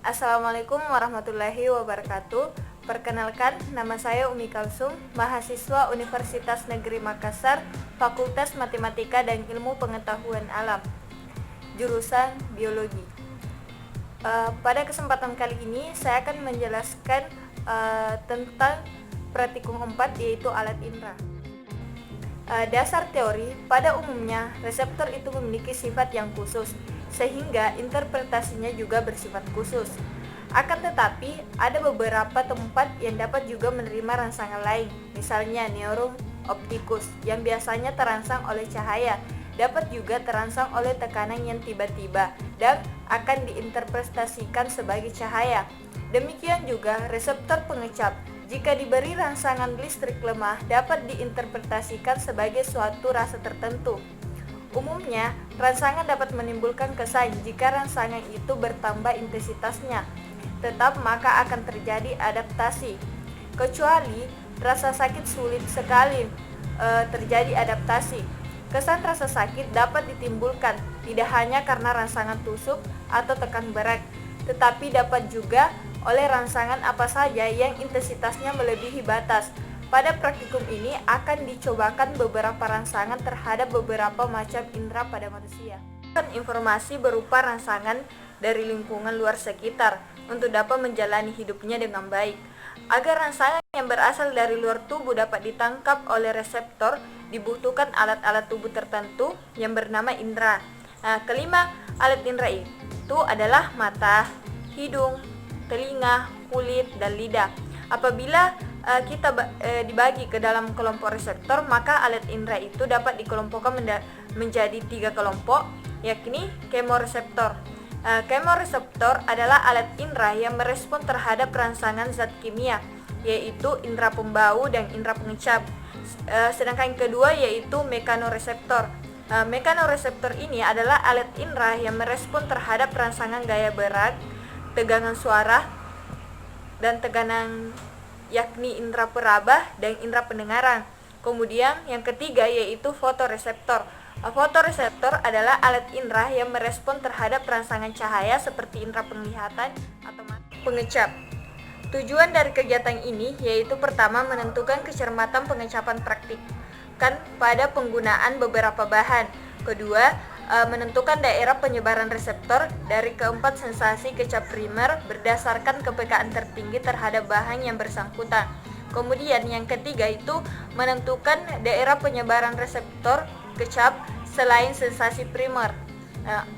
Assalamualaikum warahmatullahi wabarakatuh. Perkenalkan, nama saya Umi Kalsum, mahasiswa Universitas Negeri Makassar, Fakultas Matematika dan Ilmu Pengetahuan Alam, jurusan Biologi. Pada kesempatan kali ini, saya akan menjelaskan tentang praktikum 4, yaitu alat indera. Dasar teori, pada umumnya reseptor itu memiliki sifat yang khusus, sehingga interpretasinya juga bersifat khusus. Akan tetapi, ada beberapa tempat yang dapat juga menerima rangsangan lain, misalnya neuron optikus yang biasanya terangsang oleh cahaya, dapat juga terangsang oleh tekanan yang tiba-tiba dan akan diinterpretasikan sebagai cahaya. Demikian juga reseptor pengecap, jika diberi rangsangan listrik lemah dapat diinterpretasikan sebagai suatu rasa tertentu. Umumnya, rangsangan dapat menimbulkan kesan jika rangsangan itu bertambah intensitasnya, tetap maka akan terjadi adaptasi. Kecuali rasa sakit sulit sekali terjadi adaptasi. Kesan rasa sakit dapat ditimbulkan tidak hanya karena rangsangan tusuk atau tekan berat, tetapi dapat juga oleh rangsangan apa saja yang intensitasnya melebihi batas. Pada praktikum ini akan dicobakan beberapa rangsangan terhadap beberapa macam indera pada manusia. Informasi berupa rangsangan dari lingkungan luar sekitar untuk dapat menjalani hidupnya dengan baik. Agar rangsangan yang berasal dari luar tubuh dapat ditangkap oleh reseptor, dibutuhkan alat-alat tubuh tertentu yang bernama indera. Kelima alat indera itu adalah mata, hidung, telinga, kulit, dan lidah. Apabila kita dibagi ke dalam kelompok reseptor, maka alat indera itu dapat dikelompokkan menjadi 3 kelompok, yakni kemoreseptor. Kemoreseptor adalah alat indera yang merespon terhadap rangsangan zat kimia, yaitu indera pembau dan indera pengecap. Sedangkan yang kedua yaitu mekanoreseptor. Mekanoreseptor ini adalah alat indera yang merespon terhadap rangsangan gaya berat, tegangan suara, dan tekanan, yakni indera peraba dan indera pendengaran. Kemudian yang ketiga yaitu fotoreseptor. Fotoreseptor adalah alat indera yang merespon terhadap rangsangan cahaya seperti indera penglihatan atau pengecap. Tujuan dari kegiatan ini yaitu pertama menentukan kecermatan pengecapan praktik pada penggunaan beberapa bahan. Kedua, menentukan daerah penyebaran reseptor dari keempat sensasi kecap primer berdasarkan kepekaan tertinggi terhadap bahan yang bersangkutan. Kemudian yang ketiga itu menentukan daerah penyebaran reseptor kecap selain sensasi primer.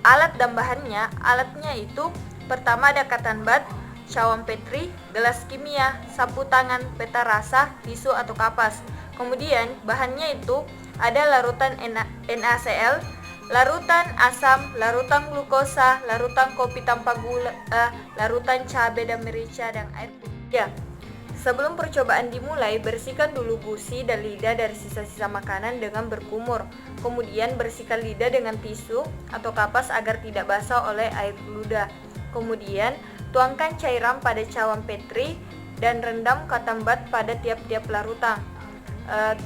Alat dan bahannya, alatnya itu pertama ada cotton bud, cawan petri, gelas kimia, sapu tangan, peta rasa, tisu atau kapas. Kemudian bahannya itu ada larutan NaCl, larutan asam, larutan glukosa, larutan kopi tanpa gula, larutan cabai dan merica, dan air putih. Sebelum percobaan dimulai, bersihkan dulu gusi dan lidah dari sisa-sisa makanan dengan berkumur. Kemudian bersihkan lidah dengan tisu atau kapas agar tidak basah oleh air ludah. Kemudian tuangkan cairan pada cawan petri dan rendam cotton bud pada tiap-tiap larutan.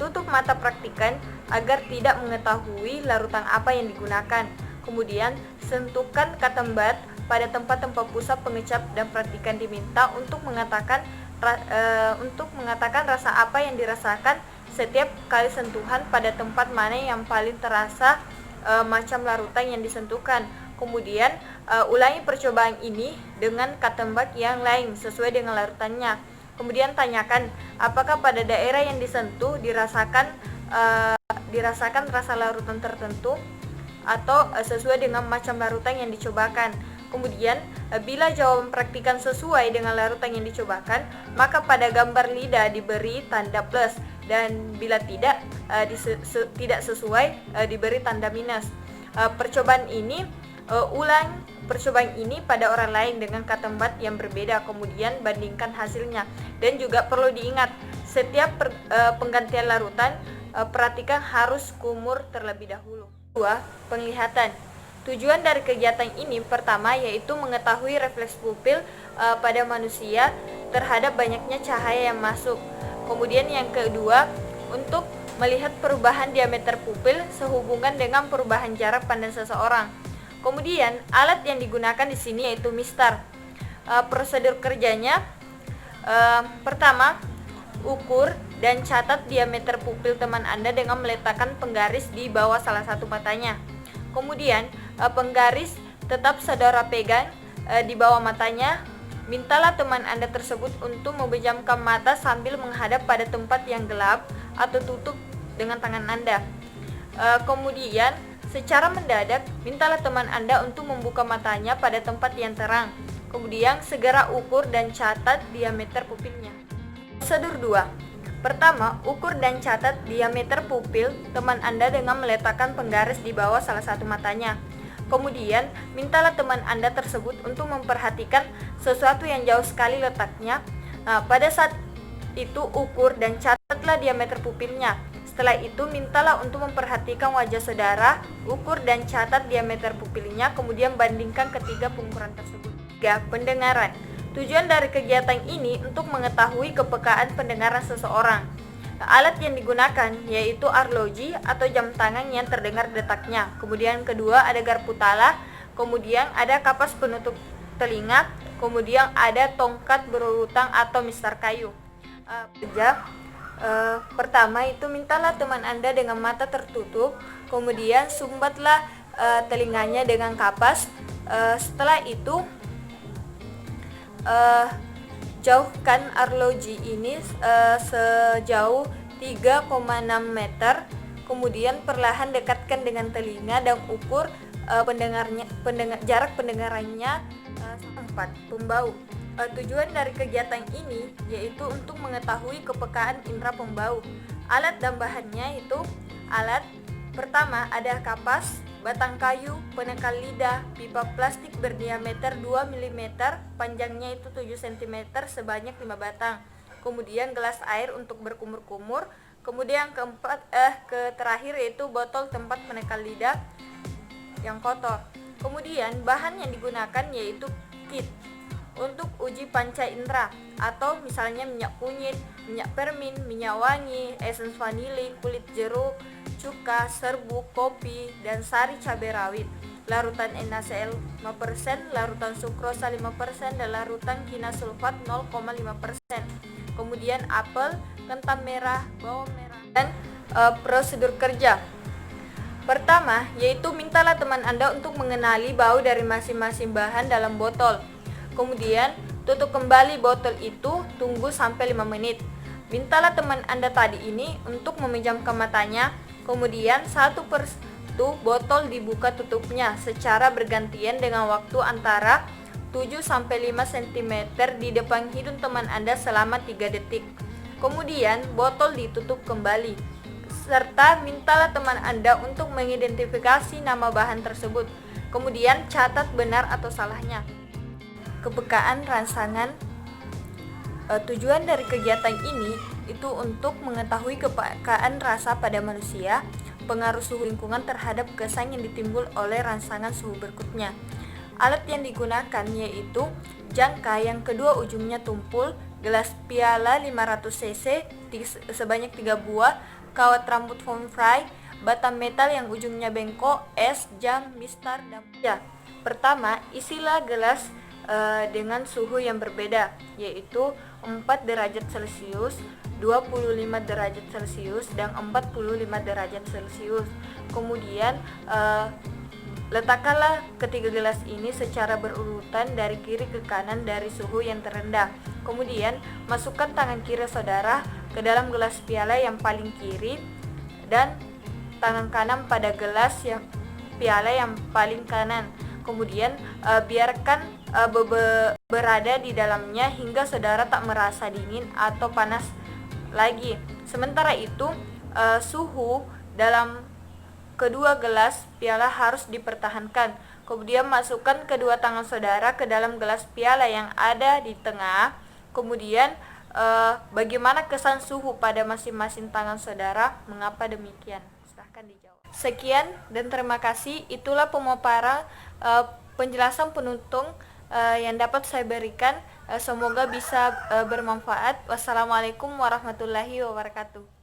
Tutup mata praktikan agar tidak mengetahui larutan apa yang digunakan. Kemudian sentuhkan cotton bud pada tempat-tempat pusat pengecap dan praktikan diminta untuk mengatakan rasa apa yang dirasakan setiap kali sentuhan pada tempat mana yang paling terasa macam larutan yang disentuhkan. Kemudian ulangi percobaan ini dengan cotton bud yang lain sesuai dengan larutannya. Kemudian tanyakan apakah pada daerah yang disentuh dirasakan rasa larutan tertentu atau sesuai dengan macam larutan yang dicobakan. Kemudian bila jawaban praktikan sesuai dengan larutan yang dicobakan, maka pada gambar lidah diberi tanda plus, dan bila tidak sesuai diberi tanda minus. Ulang percobaan ini pada orang lain dengan cotton bud yang berbeda, kemudian bandingkan hasilnya. Dan juga perlu diingat, setiap penggantian larutan perhatikan harus kumur terlebih dahulu. 2. Penglihatan. Tujuan dari kegiatan ini pertama yaitu mengetahui refleks pupil pada manusia terhadap banyaknya cahaya yang masuk. Kemudian yang kedua, untuk melihat perubahan diameter pupil sehubungan dengan perubahan jarak pandang seseorang. Kemudian alat yang digunakan di sini yaitu mistar. prosedur kerjanya, pertama, ukur dan catat diameter pupil teman Anda dengan meletakkan penggaris di bawah salah satu matanya. Kemudian penggaris tetap saudara pegang di bawah matanya. Mintalah teman Anda tersebut untuk memejamkan mata sambil menghadap pada tempat yang gelap atau tutup dengan tangan Anda. Kemudian secara mendadak mintalah teman Anda untuk membuka matanya pada tempat yang terang. Kemudian segera ukur dan catat diameter pupilnya. Prosedur 2. Pertama, ukur dan catat diameter pupil teman Anda dengan meletakkan penggaris di bawah salah satu matanya. Kemudian, mintalah teman Anda tersebut untuk memperhatikan sesuatu yang jauh sekali letaknya. Pada saat itu ukur dan catatlah diameter pupilnya. Setelah itu, mintalah untuk memperhatikan wajah saudara, ukur dan catat diameter pupilnya, kemudian bandingkan ketiga pengukuran tersebut. 3. Pendengaran. Tujuan dari kegiatan ini untuk mengetahui kepekaan pendengaran seseorang. Alat yang digunakan yaitu arloji atau jam tangan yang terdengar detaknya. Kemudian kedua ada garpu tala, kemudian ada kapas penutup telinga, kemudian ada tongkat berurutan atau mistar kayu. Pertama itu mintalah teman Anda dengan mata tertutup, kemudian sumbatlah telinganya dengan kapas. Setelah itu jauhkan arloji ini sejauh 3,6 meter, kemudian perlahan dekatkan dengan telinga dan ukur jarak pendengarannya 4. Pembau. Tujuan dari kegiatan ini yaitu untuk mengetahui kepekaan indera pembau. Alat dan bahannya itu pertama ada kapas, batang kayu, penekal lidah, pipa plastik berdiameter 2 mm, panjangnya itu 7 cm sebanyak 5 batang. Kemudian gelas air untuk berkumur-kumur. Kemudian terakhir yaitu botol tempat penekal lidah yang kotor. Kemudian bahan yang digunakan yaitu kit untuk uji panca indera atau misalnya minyak kunyit, minyak permin, minyak wangi, esens vanili, kulit jeruk, cuka, serbuk, kopi, dan sari cabai rawit, larutan NaCl 5%, larutan sukrosa 5%, dan larutan kinasulfat 0,5%. Kemudian apel, ketan merah, bawang merah, dan prosedur kerja. Pertama, yaitu mintalah teman Anda untuk mengenali bau dari masing-masing bahan dalam botol. Kemudian, tutup kembali botol itu, tunggu sampai 5 menit. Mintalah teman Anda tadi ini untuk memejamkan matanya. Kemudian satu persatu botol dibuka tutupnya secara bergantian dengan waktu antara 7-5 cm di depan hidung teman Anda selama 3 detik. Kemudian botol ditutup kembali. Serta mintalah teman Anda untuk mengidentifikasi nama bahan tersebut. Kemudian catat benar atau salahnya. Kepekaan rangsangan. Tujuan dari kegiatan ini itu untuk mengetahui kepekaan rasa pada manusia, pengaruh suhu lingkungan terhadap kesan yang ditimbul oleh rangsangan suhu berikutnya. Alat yang digunakan yaitu jangka yang kedua ujungnya tumpul, gelas piala 500 cc sebanyak 3 buah, kawat rambut foam fry, bata metal yang ujungnya bengkok, es, jam, mistar, dan Pertama, isilah gelas dengan suhu yang berbeda, yaitu 4 derajat Celcius, 25 derajat Celcius, dan 45 derajat Celcius. Kemudian letakkanlah ketiga gelas ini secara berurutan dari kiri ke kanan dari suhu yang terendah. Kemudian masukkan tangan kiri saudara ke dalam gelas piala yang paling kiri dan tangan kanan pada gelas piala yang paling kanan. Kemudian biarkan berada di dalamnya hingga saudara tak merasa dingin atau panas lagi. Sementara itu suhu dalam kedua gelas piala harus dipertahankan. Kemudian masukkan kedua tangan saudara ke dalam gelas piala yang ada di tengah. Kemudian bagaimana kesan suhu pada masing-masing tangan saudara? Mengapa demikian? Silahkan dijawab. Sekian dan terima kasih. Itulah pemaparan penjelasan penutung yang dapat saya berikan. Semoga bisa bermanfaat. Wassalamualaikum warahmatullahi wabarakatuh.